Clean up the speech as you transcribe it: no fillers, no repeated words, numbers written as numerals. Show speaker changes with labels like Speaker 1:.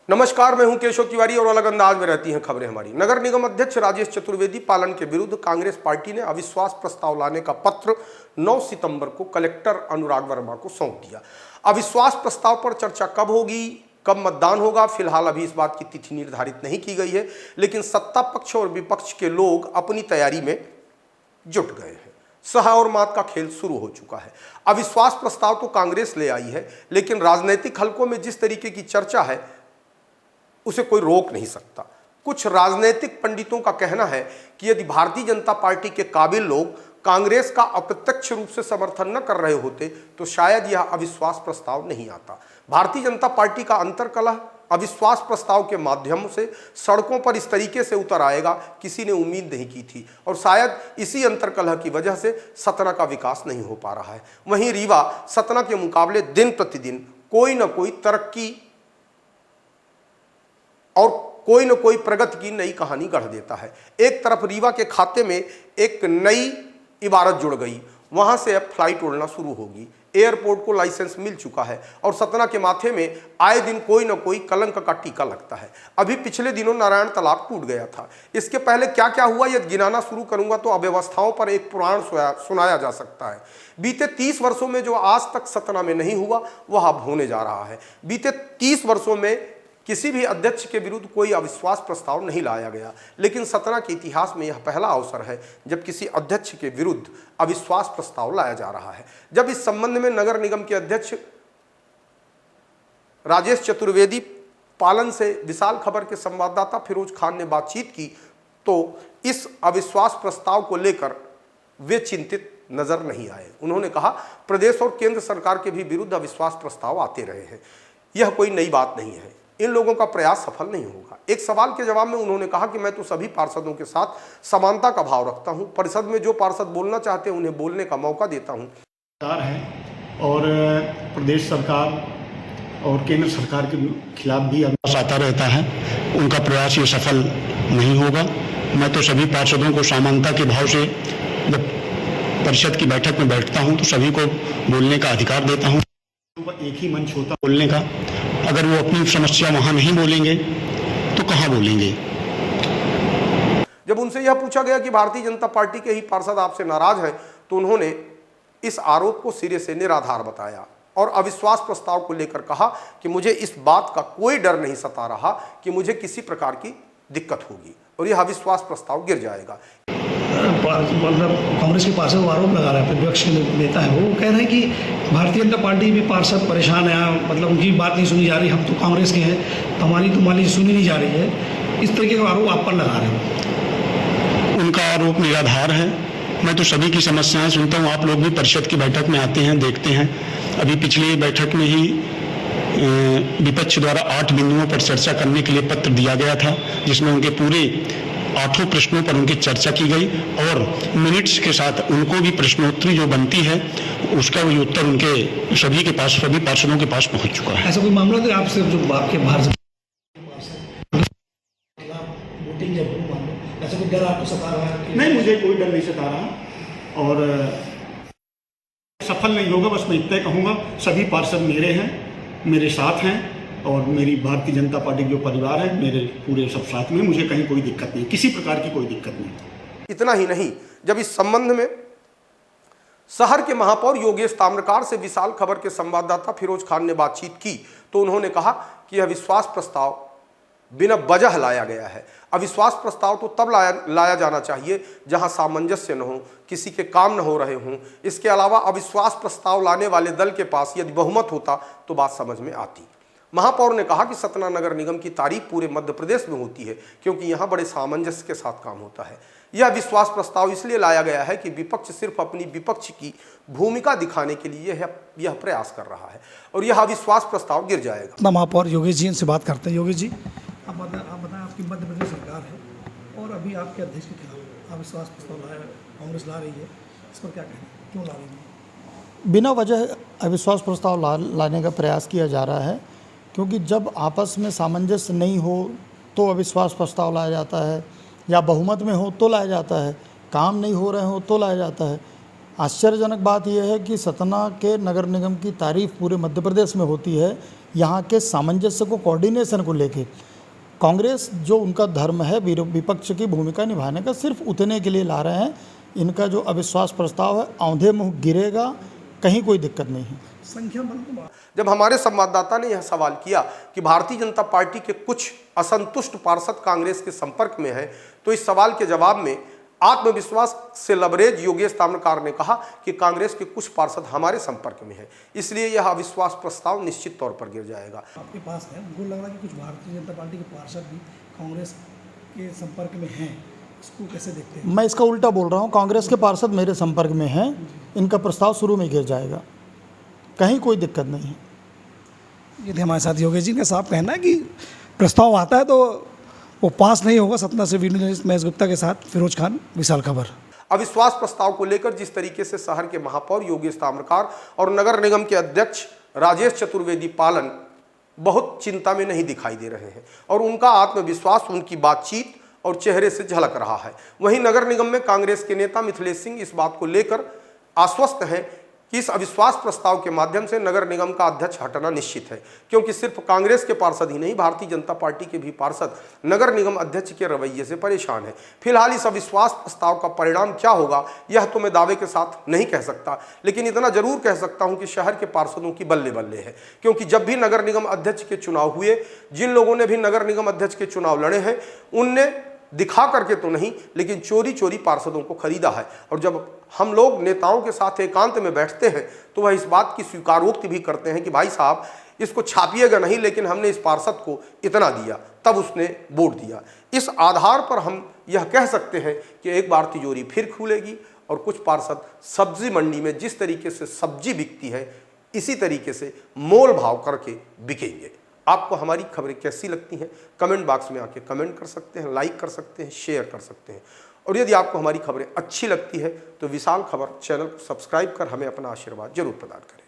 Speaker 1: नमस्कार, मैं हूं केशव तिवारी और अलग अंदाज में रहती हैं खबरें हमारी। नगर निगम अध्यक्ष राजेश चतुर्वेदी पालन के विरुद्ध कांग्रेस पार्टी ने अविश्वास प्रस्ताव लाने का पत्र 9 सितंबर को कलेक्टर अनुराग वर्मा को सौंप दिया। अविश्वास प्रस्ताव पर चर्चा कब होगी, कब मतदान होगा, फिलहाल अभी इस बात की तिथि निर्धारित नहीं की गई है, लेकिन सत्ता पक्ष और विपक्ष के लोग अपनी तैयारी में जुट गए हैं। सह और मात का खेल शुरू हो चुका है। अविश्वास प्रस्ताव तो कांग्रेस ले आई है, लेकिन राजनीतिक हलकों में जिस तरीके की चर्चा है उसे कोई रोक नहीं सकता। कुछ राजनीतिक पंडितों का कहना है कि यदि भारतीय जनता पार्टी के काबिल लोग कांग्रेस का अप्रत्यक्ष रूप से समर्थन न कर रहे होते तो शायद यह अविश्वास प्रस्ताव नहीं आता। भारतीय जनता पार्टी का अंतर्कलह अविश्वास प्रस्ताव के माध्यम से सड़कों पर इस तरीके से उतर आएगा किसी ने उम्मीद नहीं की थी, और शायद इसी अंतर्कलह की वजह से सतना का विकास नहीं हो पा रहा है। वहीं रीवा सतना के मुकाबले दिन प्रतिदिन कोई न कोई तरक्की और कोई न कोई प्रगति की नई कहानी गढ़ देता है। एक तरफ रीवा के खाते में एक नई इबारत जुड़ गई, वहां से अब फ्लाइट उड़ना शुरू होगी, एयरपोर्ट को लाइसेंस मिल चुका है और सतना के माथे में आए दिन कोई न कोई कलंक का टीका लगता है। अभी पिछले दिनों नारायण तालाब टूट गया था। इसके पहले क्या क्या हुआ यदि गिनाना शुरू करूंगा तो अव्यवस्थाओं पर एक पुराण सुनाया जा सकता है। बीते 30 वर्षों में जो आज तक सतना में नहीं हुआ वह अब होने जा रहा है। बीते 30 वर्षों में किसी भी अध्यक्ष के विरुद्ध कोई अविश्वास प्रस्ताव नहीं लाया गया, लेकिन सतना के इतिहास में यह पहला अवसर है जब किसी अध्यक्ष के विरुद्ध अविश्वास प्रस्ताव लाया जा रहा है। जब इस संबंध में नगर निगम के अध्यक्ष राजेश चतुर्वेदी पालन से विशाल खबर के संवाददाता फिरोज खान ने बातचीत की तो इस अविश्वास प्रस्ताव को लेकर वे चिंतित नजर नहीं आए। उन्होंने कहा, प्रदेश और केंद्र सरकार के भी विरुद्ध अविश्वास प्रस्ताव आते रहे हैं, यह कोई नई बात नहीं है, इन लोगों का प्रयास सफल नहीं होगा। एक सवाल के जवाब में उन्होंने कहा कि मैं तो सभी पार्षदों के साथ समानता का भाव रखता हूं, परिषद में जो पार्षद बोलना चाहते हैं उन्हें बोलने का मौका देता हूं।
Speaker 2: सरकार है और प्रदेश सरकार और केंद्र सरकार के खिलाफ भी अविश्वास आता रहता है, उनका प्रयास ये सफल नहीं होगा। मैं तो सभी पार्षदों को समानता के भाव से जब परिषद की बैठक में बैठता हूँ तो सभी को बोलने का अधिकार देता हूँ। एक ही मंच होता बोलने का, अगर वो अपनी समस्या वहां नहीं बोलेंगे तो कहां बोलेंगे।
Speaker 1: जब उनसे यह पूछा गया कि भारतीय जनता पार्टी के ही पार्षद आपसे नाराज हैं तो उन्होंने इस आरोप को सिरे से निराधार बताया और अविश्वास प्रस्ताव को लेकर कहा कि मुझे इस बात का कोई डर नहीं सता रहा कि मुझे किसी प्रकार की दिक्कत होगी और यह अविश्वास प्रस्ताव गिर जाएगा।
Speaker 3: मतलब कांग्रेस के पार्षद आरोप लगा रहा है, विपक्ष के नेता है वो कह रहे हैं कि भारतीय जनता पार्टी भी पार्षद परेशान है, मतलब उनकी बात नहीं सुनी जा रही, हम तो कांग्रेस के हैं, हमारी तुम्हारी सुनी नहीं जा रही है। इस तरीके का आरोप आप पर लगा रहे हो।
Speaker 2: उनका आरोप निराधार है। मैं तो सभी की समस्याएं सुनता हूँ। आप लोग भी परिषद की बैठक में आते हैं, देखते हैं। अभी पिछली बैठक में ही विपक्ष द्वारा 8 बिंदुओं पर चर्चा करने के लिए पत्र दिया गया था, जिसमें उनके पूरे 8 प्रश्नों पर उनकी चर्चा की गई और मिनट्स के साथ उनको भी प्रश्नोत्तरी जो बनती है उसका भी उत्तर उनके सभी के पास, सभी पार्षदों के पास पहुंच चुका है।
Speaker 3: ऐसा कोई मामला तो आपसे जो आपके बाहर ऐसा कोई डर आपको सता रहा है?
Speaker 2: नहीं, मुझे कोई डर नहीं सता रहा और सफल नहीं होगा। बस मैं इतना कहूँगा, सभी पार्षद मेरे हैं, मेरे साथ हैं और मेरी भारतीय जनता पार्टी जो परिवार है मेरे पूरे सब साथ में, मुझे कहीं कोई दिक्कत नहीं, किसी प्रकार की कोई दिक्कत नहीं।
Speaker 1: इतना ही नहीं, जब इस संबंध में शहर के महापौर योगेश ताम्रकार से विशाल खबर के संवाददाता फिरोज खान ने बातचीत की तो उन्होंने कहा कि यह अविश्वास प्रस्ताव बिना वजह लाया गया है। अविश्वास प्रस्ताव तो तब लाया जाना चाहिए जहां सामंजस्य न हो, किसी के काम न हो रहे हों। इसके अलावा अविश्वास प्रस्ताव लाने वाले दल के पास यदि बहुमत होता तो बात समझ में आती। महापौर ने कहा कि सतना नगर निगम की तारीफ पूरे मध्य प्रदेश में होती है क्योंकि यहाँ बड़े सामंजस्य के साथ काम होता है। यह विश्वास प्रस्ताव इसलिए लाया गया है कि विपक्ष सिर्फ अपनी विपक्ष की भूमिका दिखाने के लिए यह प्रयास कर रहा है और यह अविश्वास प्रस्ताव गिर जाएगा।
Speaker 3: महापौर योगेश जी से बात करते हैं। योगेश जी, आप बताएं, आपकी मध्य प्रदेश सरकार है और अभी आपके अध्यक्ष के खिलाफ अविश्वास प्रस्ताव कांग्रेस ला रही है, इस पर क्या कहें, क्यों ला रही है?
Speaker 4: बिना वजह अविश्वास प्रस्ताव लाने का प्रयास किया जा रहा है क्योंकि जब आपस में सामंजस्य नहीं हो तो अविश्वास प्रस्ताव लाया जाता है, या बहुमत में हो तो लाया जाता है, काम नहीं हो रहे हो तो लाया जाता है। आश्चर्यजनक बात यह है कि सतना के नगर निगम की तारीफ पूरे मध्य प्रदेश में होती है यहाँ के सामंजस्य को, कोऑर्डिनेशन को लेके। कांग्रेस जो उनका धर्म है विपक्ष की भूमिका निभाने का, सिर्फ उतने के लिए ला रहे हैं। इनका जो अविश्वास प्रस्ताव है औंधे मुँह गिरेगा, कहीं कोई दिक्कत नहीं है।
Speaker 3: संख्या बल को
Speaker 1: जब हमारे संवाददाता ने यह सवाल किया कि भारतीय जनता पार्टी के कुछ असंतुष्ट पार्षद कांग्रेस के संपर्क में हैं, तो इस सवाल के जवाब में आत्मविश्वास से लबरेज योगेश ताम्रकार ने कहा कि कांग्रेस के कुछ पार्षद हमारे संपर्क में हैं, इसलिए यह अविश्वास प्रस्ताव निश्चित तौर पर गिर जाएगा।
Speaker 3: आपके पास है, उनको लग रहा है कि कुछ भारतीय जनता पार्टी के पार्षद भी कांग्रेस के संपर्क में हैं, इसको कैसे देखते हैं?
Speaker 4: मैं इसका उल्टा बोल रहा हूँ, कांग्रेस के पार्षद मेरे संपर्क में हैं, इनका प्रस्ताव शुरू में गिर जाएगा, कहीं कोई दिक्कत नहीं है।
Speaker 3: ये थे हमारे साथ योगेश जी का साफ कहना है कि प्रस्ताव आता है तो वो पास नहीं होगा। सतना से वीडियो जर्नलिस्ट महेश गुप्ता के साथ फिरोज खान, विशाल खबर।
Speaker 1: अविश्वास प्रस्ताव को लेकर जिस तरीके से शहर के महापौर योगेश ताम्रकार और नगर निगम के अध्यक्ष राजेश चतुर्वेदी पालन बहुत चिंता में नहीं दिखाई दे रहे हैं और उनका आत्मविश्वास उनकी बातचीत और चेहरे से झलक रहा है। वहीं नगर निगम में कांग्रेस के नेता मिथिलेश सिंह इस बात को लेकर आश्वस्त हैं कि इस अविश्वास प्रस्ताव के माध्यम से नगर निगम का अध्यक्ष हटना निश्चित है, क्योंकि सिर्फ कांग्रेस के पार्षद ही नहीं, भारतीय जनता पार्टी के भी पार्षद नगर निगम अध्यक्ष के रवैये से परेशान है। फिलहाल इस अविश्वास प्रस्ताव का परिणाम क्या होगा यह तो मैं दावे के साथ नहीं कह सकता, लेकिन इतना जरूर कह सकता हूं कि शहर के पार्षदों की बल्ले बल्ले है, क्योंकि जब भी नगर निगम अध्यक्ष के चुनाव हुए, जिन लोगों ने भी नगर निगम अध्यक्ष के चुनाव लड़े हैं उनने दिखा करके तो नहीं, लेकिन चोरी चोरी पार्षदों को खरीदा है। और जब हम लोग नेताओं के साथ एकांत में बैठते हैं तो वह इस बात की स्वीकारोक्ति भी करते हैं कि भाई साहब इसको छापिएगा नहीं, लेकिन हमने इस पार्षद को इतना दिया, तब उसने वोट दिया। इस आधार पर हम यह कह सकते हैं कि एक बार तिजोरी फिर खुलेगी और कुछ पार्षद सब्जी मंडी में जिस तरीके से सब्जी बिकती है इसी तरीके से मोल भाव करके बिकेंगे। आपको हमारी खबरें कैसी लगती हैं कमेंट बॉक्स में आके कमेंट कर सकते हैं, लाइक कर सकते हैं, शेयर कर सकते हैं। और यदि आपको हमारी खबरें अच्छी लगती है तो विशाल खबर चैनल को सब्सक्राइब कर हमें अपना आशीर्वाद जरूर प्रदान करें।